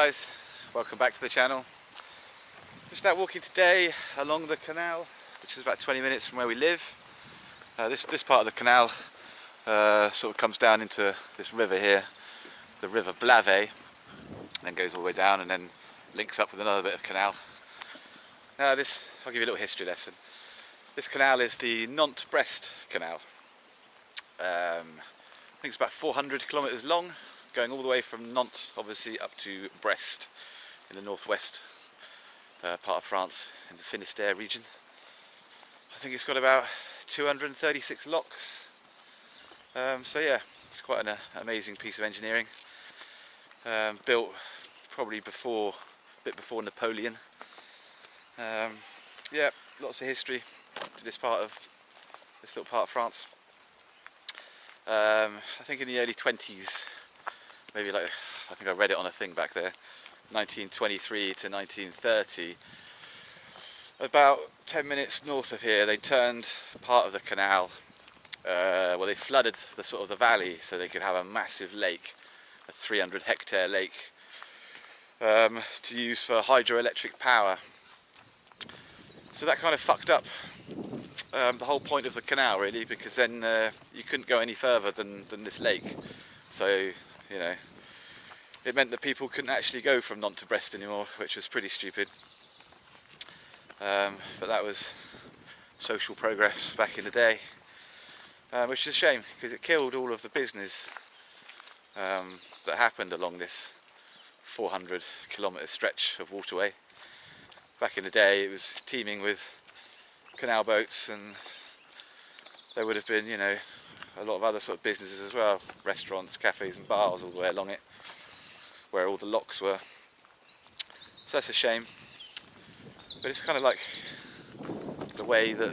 guys, welcome back to the channel. Just out walking today along the canal, which is about 20 minutes from where we live. This part of the canal sort of comes down into this river here, the river Blave, and then goes all the way down and then links up with another bit of canal. Now I'll give you a little history lesson. This canal is the Nantes-Brest canal. I think it's about 400 kilometers long, going all the way from Nantes obviously up to Brest in the northwest part of France in the Finistère region. I think it's got about 236 locks. So yeah, it's quite an amazing piece of engineering. Built probably a bit before Napoleon. Yeah, lots of history to this little part of France. I think in the early 20s, maybe I think I read it on a thing back there, 1923 to 1930, about 10 minutes north of here, they turned part of the canal, they flooded the valley so they could have a massive lake, a 300 hectare lake, to use for hydroelectric power. So that kind of fucked up the whole point of the canal, really, because then you couldn't go any further than this lake. So, you know, it meant that people couldn't actually go from Nantes to Brest anymore, which was pretty stupid. But that was social progress back in the day, which is a shame because it killed all of the business that happened along this 400 kilometre stretch of waterway. Back in the day it was teeming with canal boats, and there would have been, you know, a lot of other sort of businesses as well, restaurants, cafes and bars all the way along it, where all the locks were. So that's a shame, but it's kind of like the way that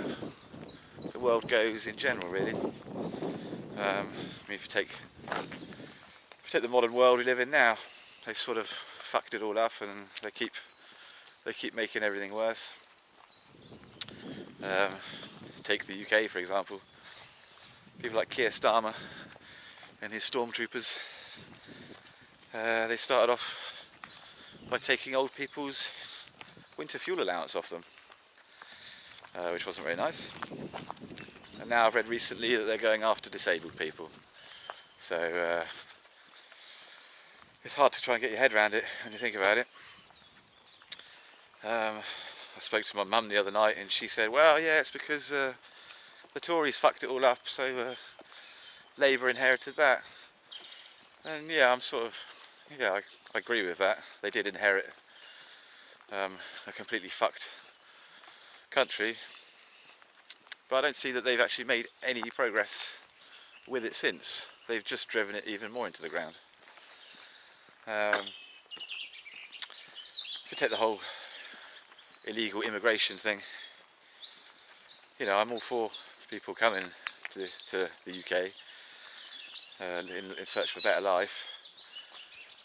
the world goes in general, really. I mean, if you take the modern world we live in now, they've sort of fucked it all up, and they keep making everything worse. Take the UK for example. People like KierStarmer and his stormtroopers, they started off by taking old people's winter fuel allowance off them, which wasn't very nice. And now I've read recently that they're going after disabled people. So it's hard to try and get your head around it when you think about it. I spoke to my mum the other night and she said, well, yeah, it's because the Tories fucked it all up, so Labour inherited that. And yeah, I agree with that. They did inherit a completely fucked country, but I don't see that they've actually made any progress with it since. They've just driven it even more into the ground. If you take the whole illegal immigration thing, you know, I'm all for people coming to the UK in search of a better life,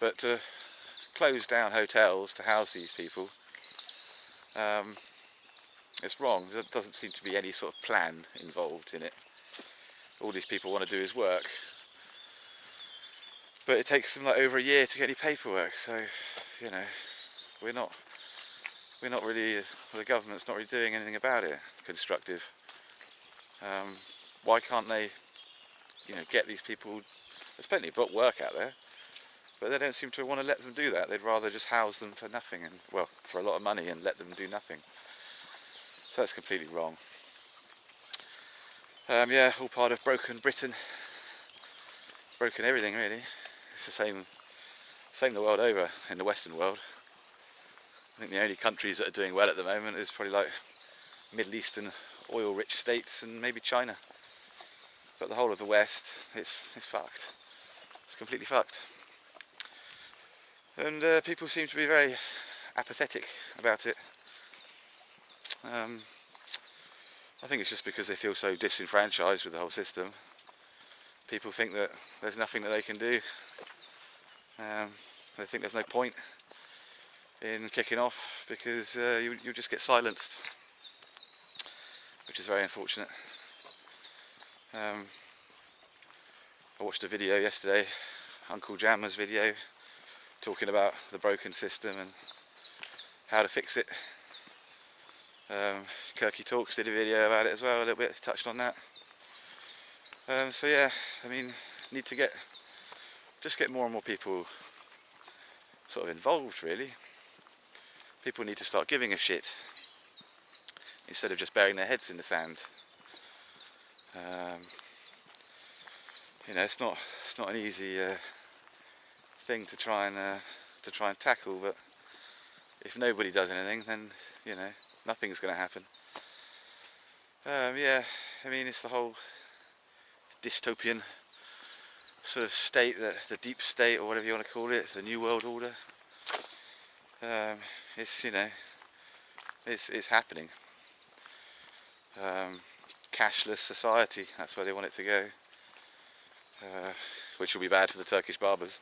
but to close down hotels to house these people, it's wrong. There doesn't seem to be any sort of plan involved in it. All these people want to do is work, but it takes them like over a year to get any paperwork. So, you know, we're not really, the government's not really doing anything about it constructive. Why can't they, you know, get these people? There's plenty of work out there, but they don't seem to want to let them do that. They'd rather just house them for nothing, and well, for a lot of money, and let them do nothing. So that's completely wrong. Yeah, all part of broken Britain, broken everything really. It's the same the world over in the Western world. I think the only countries that are doing well at the moment is probably like Middle Eastern oil-rich states and maybe China. But the whole of the West, it's fucked. It's completely fucked. And people seem to be very apathetic about it. I think it's just because they feel so disenfranchised with the whole system. People think that there's nothing that they can do. They think there's no point in kicking off because you'll just get silenced, which is very unfortunate. I watched a video yesterday, Uncle Jammer's video, talking about the broken system and how to fix it. Kirky Talks did a video about it as well, a little bit, touched on that. So yeah, I mean, need to just get more and more people sort of involved, really. People need to start giving a shit instead of just burying their heads in the sand. You know, it's not an easy thing to try and tackle, but if nobody does anything, then you know nothing's going to happen. Yeah, I mean, it's the whole dystopian sort of state, the deep state, or whatever you want to call it. It's the new world order. It's, you know, it's happening. Cashless society, that's where they want it to go, which will be bad for the Turkish barbers.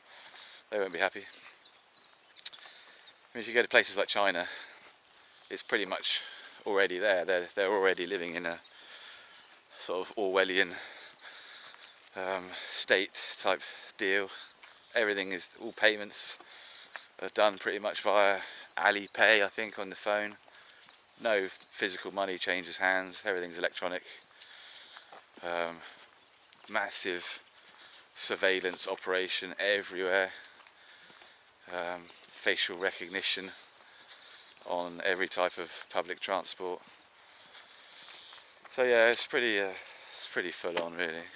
They won't be happy. I mean, if you go to places like China, it's pretty much already there. They're already living in a sort of Orwellian state type deal. Everything is, all payments are done pretty much via Alipay, I think, on the phone. No physical money changes hands, everything's electronic. Massive surveillance operation everywhere. Facial recognition on every type of public transport. So yeah, it's pretty full on, really.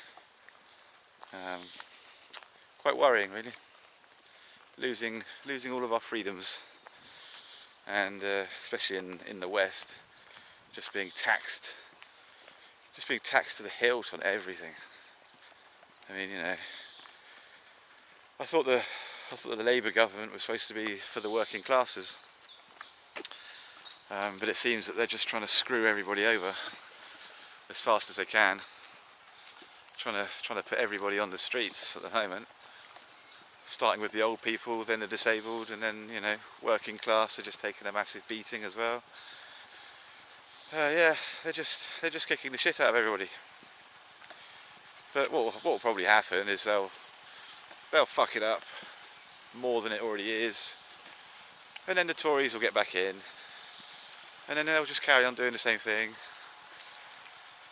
Quite worrying, really. Losing all of our freedoms, and especially in the West, just being taxed to the hilt on everything. I mean, you know, I thought the Labour government was supposed to be for the working classes, but it seems that they're just trying to screw everybody over as fast as they can. Trying to put everybody on the streets at the moment, starting with the old people, then the disabled, and then, you know, working class are just taking a massive beating as well. Yeah, they're just kicking the shit out of everybody. But what will probably happen is they'll fuck it up more than it already is, and then the Tories will get back in, and then they'll just carry on doing the same thing.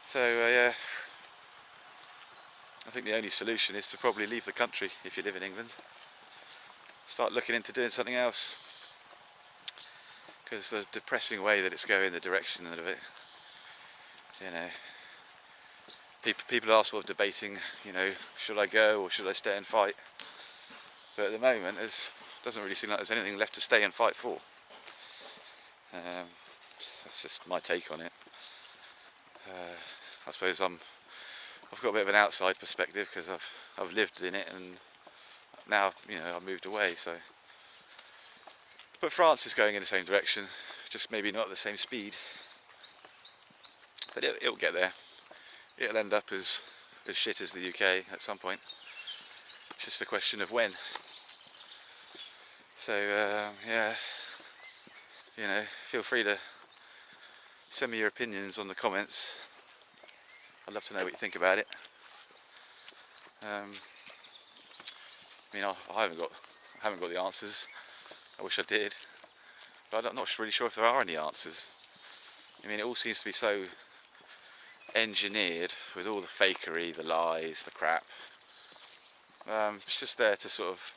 So yeah, I think the only solution is to probably leave the country if you live in England. Start looking into doing something else, because the depressing way that it's going, the direction of it, you know, people are sort of debating, you know, should I go or should I stay and fight? But at the moment, it doesn't really seem like there's anything left to stay and fight for. That's just my take on it. I suppose I've got a bit of an outside perspective because I've lived in it, and now, you know, I've moved away. So, but France is going in the same direction, just maybe not at the same speed. But it'll get there. It'll end up as shit as the UK at some point. It's just a question of when. So yeah, you know, feel free to send me your opinions on the comments. I'd love to know what you think about it. I mean, I haven't got the answers. I wish I did, but I'm not really sure if there are any answers. I mean, it all seems to be so engineered with all the fakery, the lies, the crap. It's just there to sort of,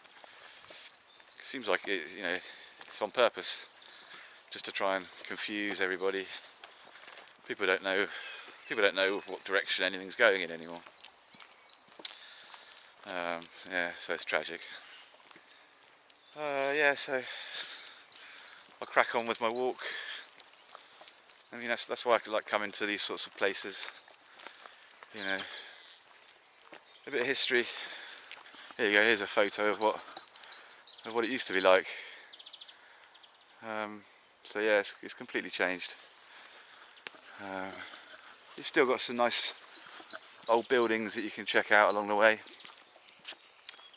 it seems like it, you know, it's on purpose, just to try and confuse everybody. People don't know what direction anything's going in anymore. Yeah, so it's tragic. Yeah, so I'll crack on with my walk. I mean, that's why I like coming to these sorts of places. You know, a bit of history. Here you go. Here's a photo of what it used to be like. So yeah, it's completely changed. You've still got some nice old buildings that you can check out along the way,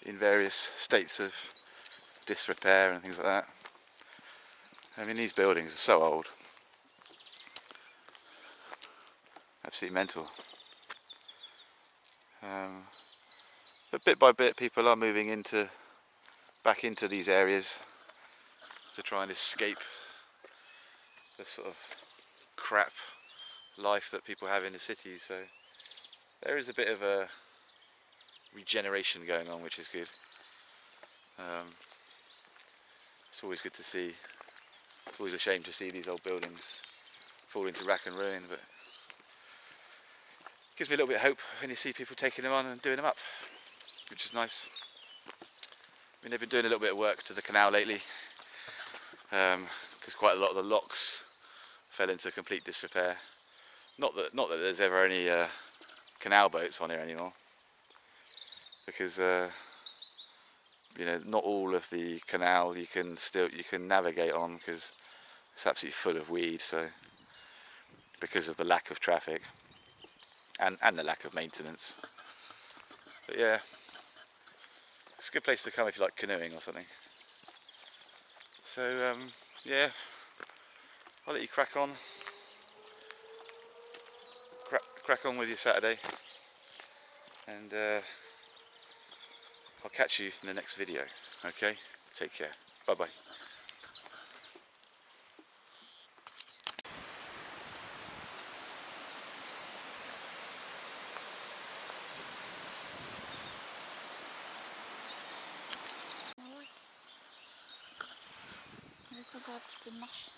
in various states of disrepair and things like that. I mean, these buildings are so old, absolutely mental. But bit by bit, people are moving into back into these areas to try and escape the sort of crap life that people have in the cities. So there is a bit of a regeneration going on, which is good. It's always good to see. It's always a shame to see these old buildings fall into rack and ruin, but it gives me a little bit of hope when you see people taking them on and doing them up, which is nice. I mean, they've been doing a little bit of work to the canal lately, because quite a lot of the locks fell into complete disrepair. Not that there's ever any canal boats on here anymore, because you know, not all of the canal you can navigate on, because it's absolutely full of weed. So because of the lack of traffic and the lack of maintenance. But yeah, it's a good place to come if you like canoeing or something. So yeah, I'll let you crack on with your Saturday, and I'll catch you in the next video. Okay, take care, bye bye. I forgot the marche.